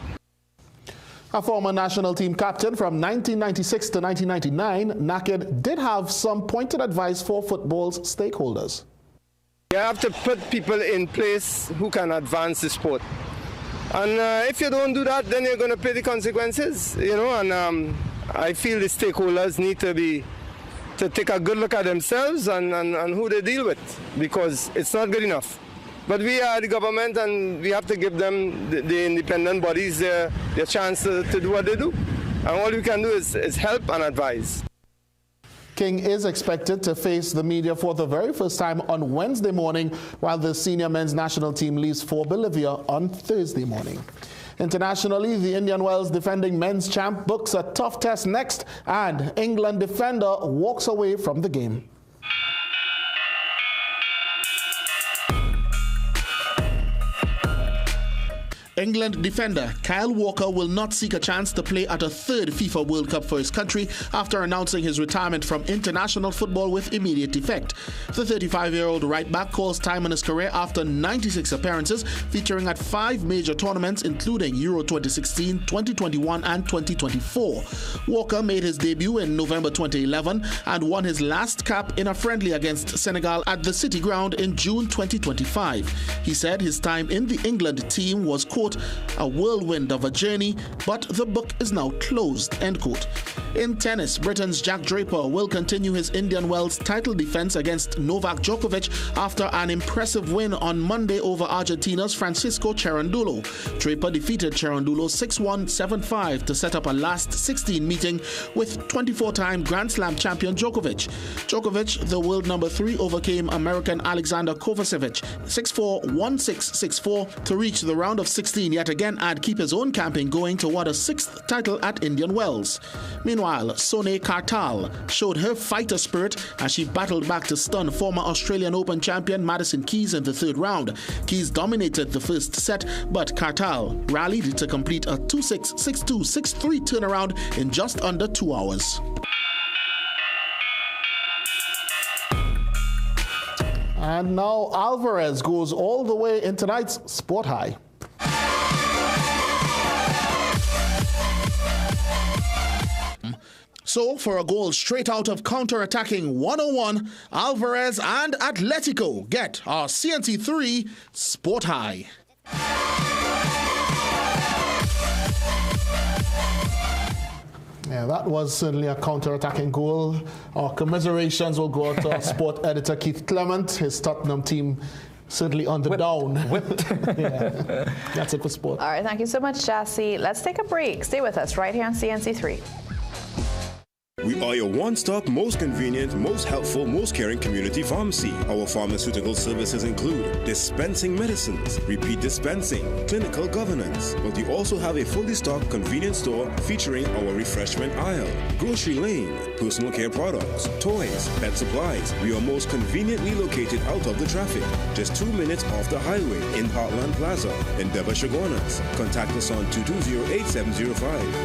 A former national team captain from 1996 to 1999, Naked did have some pointed advice for football's stakeholders. You have to put people in place who can advance the sport. And if you don't do that, then you're going to pay the consequences, you know, and I feel the stakeholders need to take a good look at themselves and who they deal with, because it's not good enough. But we are the government and we have to give them, the independent bodies, their chance to do what they do. And all we can do is help and advise. King is expected to face the media for the very first time on Wednesday morning, while the senior men's national team leaves for Bolivia on Thursday morning. Internationally, the Indian Wells defending men's champ books a tough test next, and England defender walks away from the game. England defender Kyle Walker will not seek a chance to play at a third FIFA World Cup for his country after announcing his retirement from international football with immediate effect. The 35-year-old right-back calls time on his career after 96 appearances featuring at 5 major tournaments including Euro 2016, 2021 and 2024. Walker made his debut in November 2011 and won his last cap in a friendly against Senegal at the City Ground in June 2025. He said his time in the England team was, quote, a whirlwind of a journey, but the book is now closed, end quote. In tennis, Britain's Jack Draper will continue his Indian Wells title defense against Novak Djokovic after an impressive win on Monday over Argentina's Francisco Cerundolo. Draper defeated Cerundolo 6-1, 7-5 to set up a last 16 meeting with 24-time Grand Slam champion Djokovic. Djokovic, the world number 3, overcame American Alexander Kovacevic 6-4, 1-6, 6-4 to reach the round of 16 yet again and keep his own campaign going toward a 6th title at Indian Wells. Meanwhile, Sonia Kartal showed her fighter spirit as she battled back to stun former Australian Open champion Madison Keys in the 3rd round. Keys dominated the first set, but Kartal rallied to complete a 2-6, 6-2, 6-3 turnaround in just under 2 hours. And now Alvarez goes all the way in tonight's Sport High. So, for a goal straight out of counter-attacking 101, Alvarez and Atletico get our CNC3 Sport High. Yeah, that was certainly a counter-attacking goal. Our commiserations will go out to our sport editor Keith Clement. His Tottenham team certainly on the down. Whipped. Yeah. That's it for sport. All right, thank you so much, Jassy. Let's take a break. Stay with us right here on CNC3. We are your one-stop, most convenient, most helpful, most caring community pharmacy. Our pharmaceutical services include dispensing medicines, repeat dispensing, clinical governance. But we also have a fully stocked convenience store featuring our refreshment aisle, grocery lane, personal care products, toys, pet supplies. We are most conveniently located out of the traffic, just 2 minutes off the highway in Heartland Plaza in Devonshire Corners. Contact us on 220-8705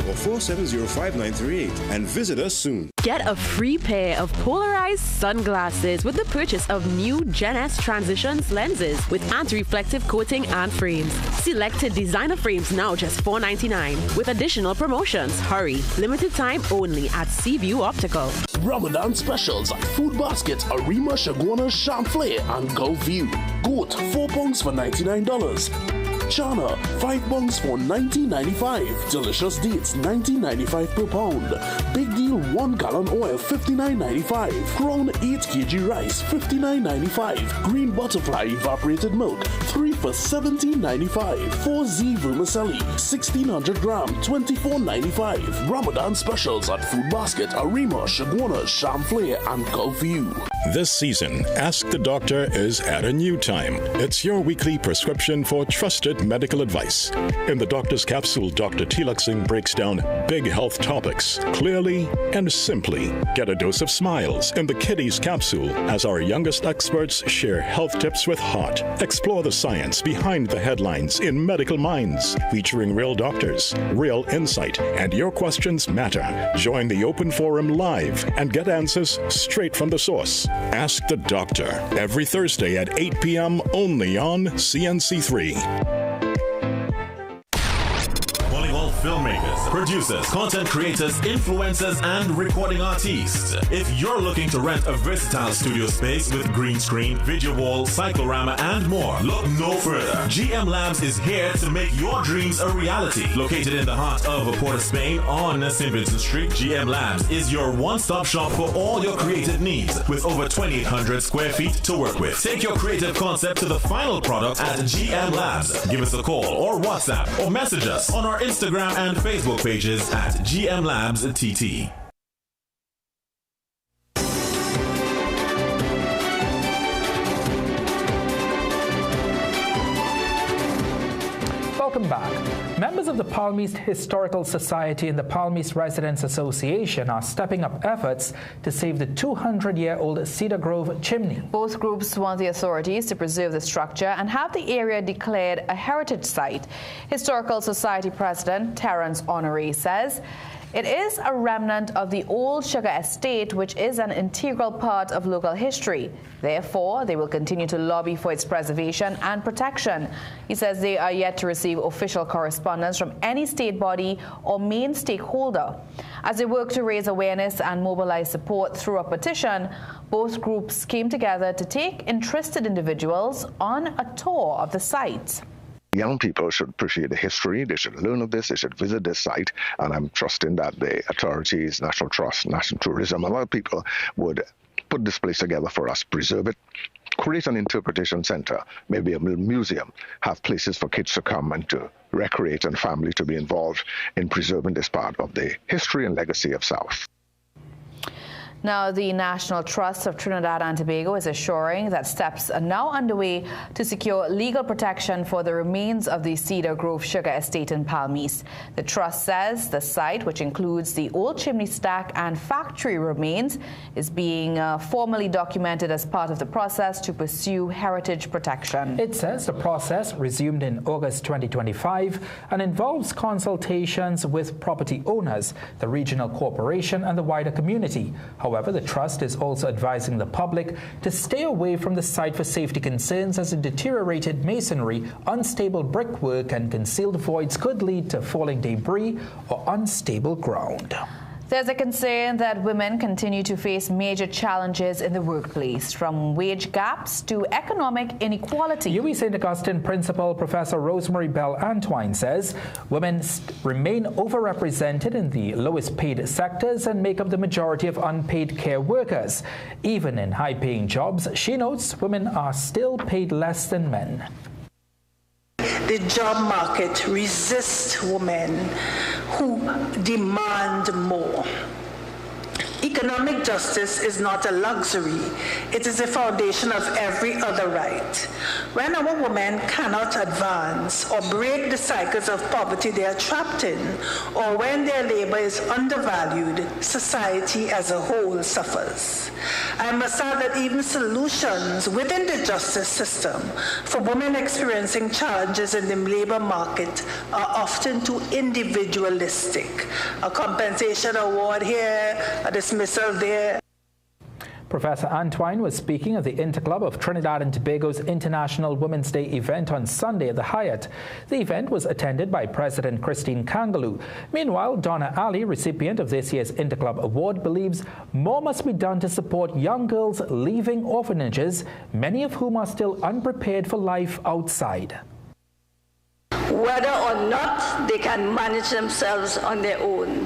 or 470-5938 and visit us soon. Get a free pair of polarized sunglasses with the purchase of new Gen S Transitions lenses with anti-reflective coating and frames. Selected designer frames now just $4.99 with additional promotions. Hurry, limited time only at Seaview Optical. Ramadan specials at Food Basket, Arima, Shagona, Champlain and Gulf View. Goat, 4 pounds for $99. Chana, 5 bunks for $19.95. Delicious dates, $19.95 per pound. Big deal, 1 gallon oil, $59.95. Crown 8 kg rice, $59.95. Green butterfly evaporated milk, 3 for $17.95. 4Z vermicelli, 1600 gram, $24.95. Ramadan specials at Food Basket, Arima, Shagwana, Chamflair, and curfew. This season, Ask the Doctor is at a new time. It's your weekly prescription for trusted medical advice. In the Doctor's Capsule, Dr. Tilak Singh breaks down big health topics clearly and simply. Get a dose of smiles in the Kiddies Capsule as our youngest experts share health tips with heart. Explore the science behind the headlines in Medical Minds, featuring real doctors, real insight, and your questions matter. Join the open forum live and get answers straight from the source. Ask the Doctor, every Thursday at 8 p.m. only on CNC3. Filmmakers, producers, content creators, influencers, and recording artists. If you're looking to rent a versatile studio space with green screen, video wall, cyclorama, and more, look no further. GM Labs is here to make your dreams a reality. Located in the heart of Port of Spain on St. Vincent Street, GM Labs is your one-stop shop for all your creative needs with over 2,800 square feet to work with. Take your creative concept to the final product at GM Labs. Give us a call or WhatsApp or message us on our Instagram and Facebook pages at GM Labs TT. Welcome back. Members of the Palm East Historical Society and the Palm East Residents Association are stepping up efforts to save the 200-year-old Cedar Grove chimney. Both groups want the authorities to preserve the structure and have the area declared a heritage site. Historical Society President Terence Honoré says it is a remnant of the old sugar estate, which is an integral part of local history. Therefore, they will continue to lobby for its preservation and protection. He says they are yet to receive official correspondence from any state body or main stakeholder. As they work to raise awareness and mobilize support through a petition, both groups came together to take interested individuals on a tour of the site. Young people should appreciate the history, they should learn of this, they should visit this site, and I'm trusting that the authorities, National Trust, National Tourism, and other people would put this place together for us, preserve it, create an interpretation center, maybe a museum, have places for kids to come and to recreate and family to be involved in preserving this part of the history and legacy of South. Now, the National Trust of Trinidad and Tobago is assuring that steps are now underway to secure legal protection for the remains of the Cedar Grove Sugar Estate in Palm East. The Trust says the site, which includes the old chimney stack and factory remains, is being formally documented as part of the process to pursue heritage protection. It says the process resumed in August 2025 and involves consultations with property owners, the regional corporation, and the wider community. However, the Trust is also advising the public to stay away from the site for safety concerns, as the deteriorated masonry, unstable brickwork, and concealed voids could lead to falling debris or unstable ground. There's a concern that women continue to face major challenges in the workplace, from wage gaps to economic inequality. UWI St. Augustine Principal Professor Rosemary Bell Antoine says women remain overrepresented in the lowest paid sectors and make up the majority of unpaid care workers. Even in high-paying jobs, she notes women are still paid less than men. The job market resists women who demand more. Economic justice is not a luxury. It is the foundation of every other right. When our women cannot advance or break the cycles of poverty they are trapped in, or when their labor is undervalued, society as a whole suffers. I must add that even solutions within the justice system for women experiencing challenges in the labor market are often too individualistic. A compensation award here, a dismissal there. Professor Antoine was speaking at the Interclub of Trinidad and Tobago's International Women's Day event on Sunday at the Hyatt. The event was attended by President Christine Kangaloo. Meanwhile, Donna Ali, recipient of this year's Interclub Award, believes more must be done to support young girls leaving orphanages, many of whom are still unprepared for life outside. whether or not they can manage themselves on their own.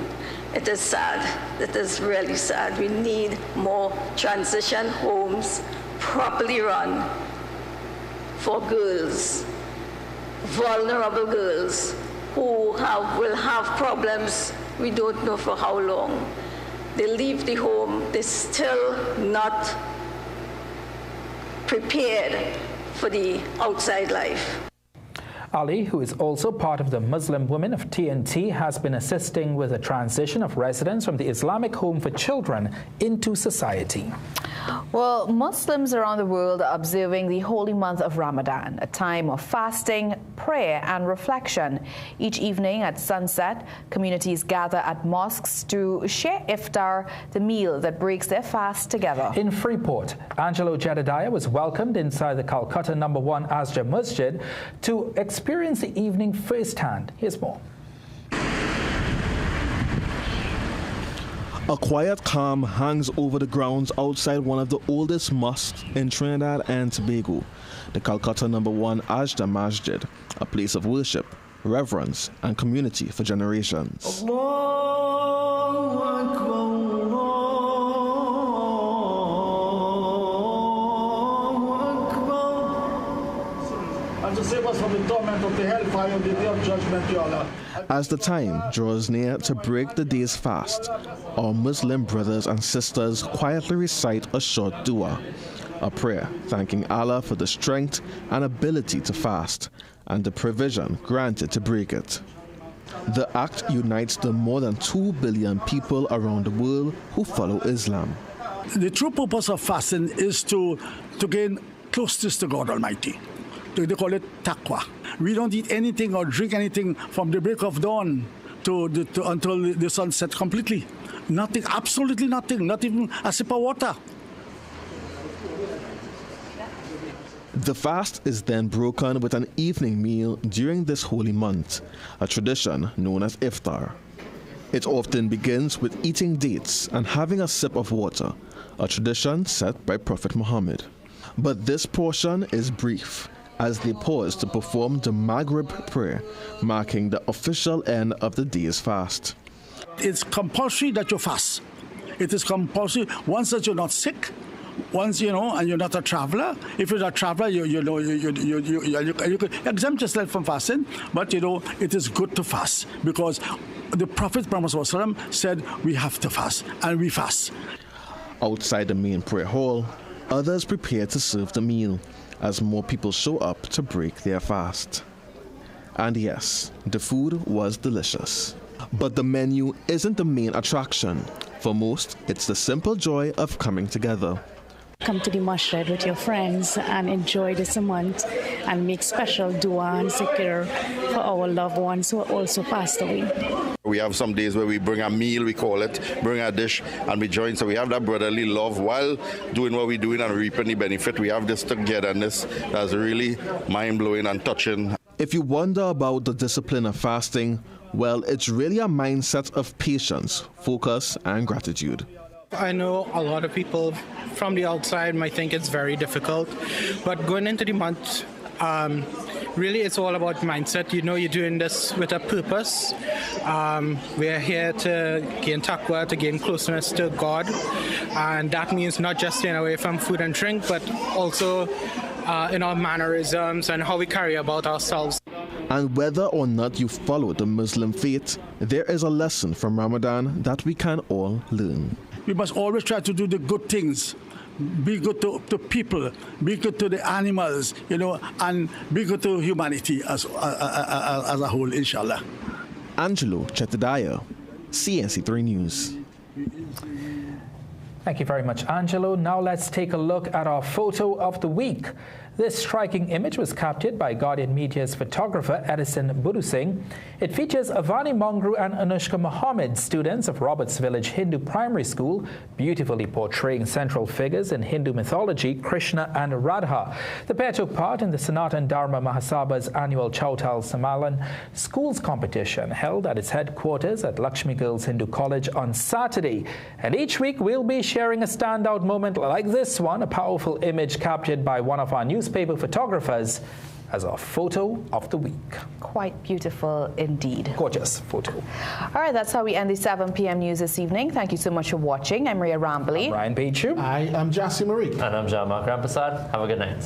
It is sad. It is really sad. We need more transition homes properly run for girls, vulnerable girls who will have problems we don't know for how long. They leave the home, they're still not prepared for the outside life. Ali, who is also part of the Muslim Women of TNT, has been assisting with the transition of residents from the Islamic Home for Children into society. Well, Muslims around the world are observing the holy month of Ramadan, a time of fasting, prayer and reflection. Each evening at sunset, communities gather at mosques to share iftar, the meal that breaks their fast together. In Freeport, Angelo Jedediah was welcomed inside the Calcutta No. 1 Asja Masjid to experience the evening firsthand. Here's more. A quiet calm hangs over the grounds outside one of the oldest mosques in Trinidad and Tobago, the Calcutta No. 1 Asja Masjid, a place of worship, reverence, and community for generations. And to save us from the torment of the hellfire of the day of judgment, Ya Allah. As the time draws near to break the day's fast, our Muslim brothers and sisters quietly recite a short dua, a prayer thanking Allah for the strength and ability to fast and the provision granted to break it. The act unites the more than 2 billion people around the world who follow Islam. The true purpose of fasting is to gain closeness to God Almighty. They call it taqwa. We don't eat anything or drink anything from the break of dawn until the sun sets completely. Nothing, absolutely nothing, not even a sip of water. The fast is then broken with an evening meal during this holy month, a tradition known as iftar. It often begins with eating dates and having a sip of water, a tradition set by Prophet Muhammad. But this portion is brief, as they pause to perform the Maghrib prayer, marking the official end of the day's fast. It's compulsory that you fast. It is compulsory once that you're not sick, once and you're not a traveler. If you're a traveler, you can exempt yourself from fasting, but it is good to fast because the Prophet Muhammad said we have to fast, and we fast. Outside the main prayer hall, others prepare to serve the meal, as more people show up to break their fast. And yes, the food was delicious. But the menu isn't the main attraction. For most, it's the simple joy of coming together. Come to the masjid with your friends and enjoy this month and make special dua and zikr for our loved ones who are also passed away. We have some days where we bring a meal, we call it, bring a dish, and we join. So we have that brotherly love while doing what we're doing and reaping the benefit. We have this togetherness that's really mind-blowing and touching. If you wonder about the discipline of fasting, well, it's really a mindset of patience, focus, and gratitude. I know a lot of people from the outside might think it's very difficult, but going into the month, really it's all about mindset. You're doing this with a purpose. We're here to gain taqwa, to gain closeness to God, and that means not just staying away from food and drink, but also in our mannerisms and how we carry about ourselves. And whether or not you follow the Muslim faith, there is a lesson from Ramadan that we can all learn. We must always try to do the good things. Be good to people, be good to the animals, and be good to humanity as a whole, inshallah. Angelo Jedediah, CNC3 News. Thank you very much, Angelo. Now let's take a look at our photo of the week. This striking image was captured by Guardian Media's photographer Edison Budusing. It features Avani Mongru and Anushka Mohammed, students of Roberts Village Hindu Primary School, beautifully portraying central figures in Hindu mythology, Krishna and Radha. The pair took part in the Sanatan Dharma Mahasabha's annual Chautal Samalan schools competition held at its headquarters at Lakshmi Girls Hindu College on Saturday. And each week we'll be sharing a standout moment like this one, a powerful image captured by one of our newspaper photographers, as our photo of the week. Quite beautiful indeed. Gorgeous photo. All right, that's how we end the 7 p.m. news this evening. Thank you so much for watching. I'm Maria Rambley. I'm Ryan Beechu. I am Jassy Marie. And I'm Jean-Marc Rampasad. Have a good night.